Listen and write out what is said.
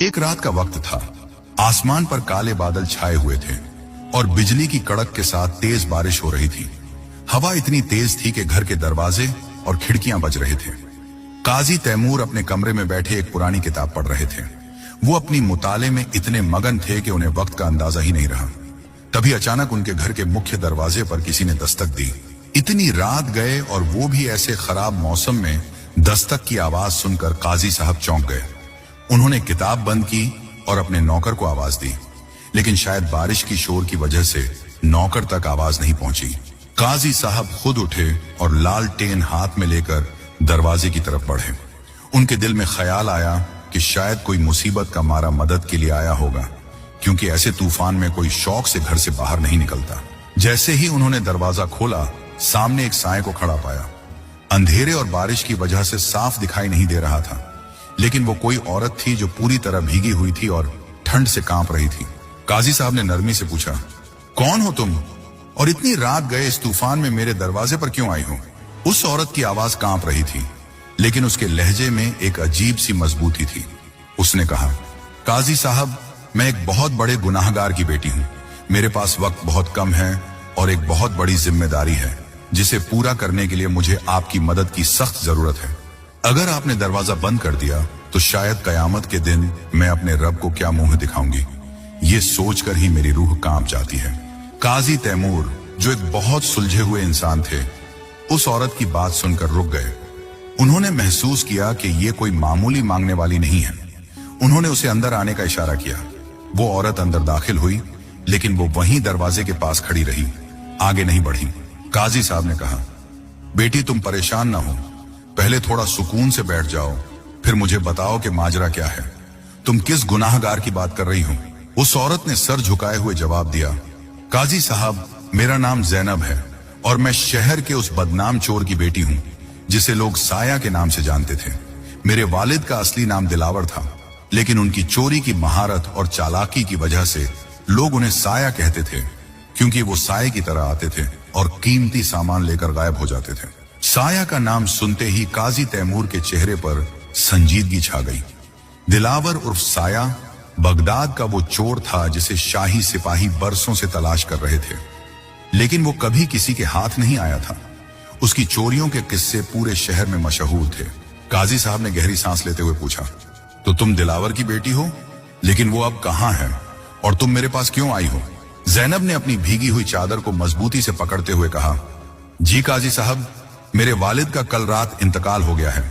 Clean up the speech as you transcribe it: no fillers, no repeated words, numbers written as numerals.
एक रात का वक्त था। आसमान पर काले बादल छाए हुए थे और बिजली की कड़क के साथ तेज बारिश हो रही थी। हवा इतनी तेज थी कि घर के दरवाजे और खिड़कियां बज रहे थे। काजी तैमूर अपने कमरे में बैठे एक पुरानी किताब पढ़ रहे थे। वो अपनी मुताले में इतने मगन थे कि उन्हें वक्त का अंदाजा ही नहीं रहा। तभी अचानक उनके घर के मुख्य दरवाजे पर किसी ने दस्तक दी। इतनी रात गए और वो भी ऐसे खराब मौसम में दस्तक की आवाज सुनकर काजी साहब चौंक गए। उन्होंने किताब बंद की और अपने नौकर को आवाज दी, लेकिन शायद बारिश की शोर की वजह से नौकर तक आवाज नहीं पहुंची। काजी साहब खुद उठे और लालटेन हाथ में लेकर दरवाजे की तरफ बढ़े। उनके दिल में ख्याल आया कि शायद कोई मुसीबत का मारा मदद के लिए आया होगा, क्योंकि ऐसे तूफान में कोई शौक से घर से बाहर नहीं निकलता। जैसे ही उन्होंने दरवाजा खोला, सामने एक साए को खड़ा पाया। अंधेरे और बारिश की वजह से साफ दिखाई नहीं दे रहा था, लेकिन वो कोई औरत थी जो पूरी तरह भीगी हुई थी और ठंड से कांप रही थी। काजी साहब ने नरमी से पूछा, कौन हो तुम और इतनी रात गए इस तूफान में मेरे दरवाजे पर क्यों आई हो? उस औरत की आवाज कांप रही थी, लेकिन उसके लहजे में एक अजीब सी मजबूती थी। उसने कहा, काजी साहब, मैं एक बहुत बड़े गुनाहगार की बेटी हूँ। मेरे पास वक्त बहुत कम है और एक बहुत बड़ी जिम्मेदारी है, जिसे पूरा करने के लिए मुझे आपकी मदद की सख्त जरूरत है। अगर आपने दरवाजा बंद कर दिया तो शायद कयामत के दिन मैं अपने रब को क्या मुंह दिखाऊंगी। ये सोचकर ही मेरी रूह कांप जाती है। काजी तैमूर, जो एक बहुत सुलझे हुए इंसान थे, उस औरत की बात सुनकर रुक गए। उन्होंने महसूस किया कि ये कोई मामूली मांगने वाली नहीं है। उन्होंने उसे अंदर आने का इशारा किया। वो औरत अंदर दाखिल हुई, लेकिन वो वहीं दरवाजे के पास खड़ी रही, आगे नहीं बढ़ी। काजी साहब ने कहा, बेटी तुम परेशान ना हो, पहले थोड़ा सुकून से बैठ जाओ, फिर मुझे बताओ कि माजरा क्या है। तुम किस गुनाहगार की बात कर रही हो? उस औरत ने सर झुकाए हुए जवाब दिया, काजी साहब, मेरा नाम जैनब है और मैं शहर के उस बदनाम चोर की बेटी हूँ जिसे लोग साया के नाम से जानते थे। मेरे वालिद का असली नाम दिलावर था, लेकिन उनकी चोरी की महारत और चालाकी की वजह से लोग उन्हें साया कहते थे, क्योंकि वो साये की तरह आते थे और कीमती सामान लेकर गायब हो जाते थे। साया का नाम सुनते ही काजी तैमूर के चेहरे पर संजीदगी छा गई। दिलावर उर्फ साया बगदाद का वो चोर था जिसे शाही सिपाही बरसों से तलाश कर रहे थे, लेकिन वो कभी किसी के हाथ नहीं आया था। उसकी चोरियों के किस्से पूरे शहर में मशहूर थे। काजी साहब ने गहरी सांस लेते हुए पूछा, तो तुम दिलावर की बेटी हो, लेकिन वो अब कहाँ है और तुम मेरे पास क्यों आई हो? जैनब ने अपनी भीगी हुई चादर को मजबूती से पकड़ते हुए कहा, जी काजी साहब, मेरे वालिद का कल रात इंतकाल हो गया है।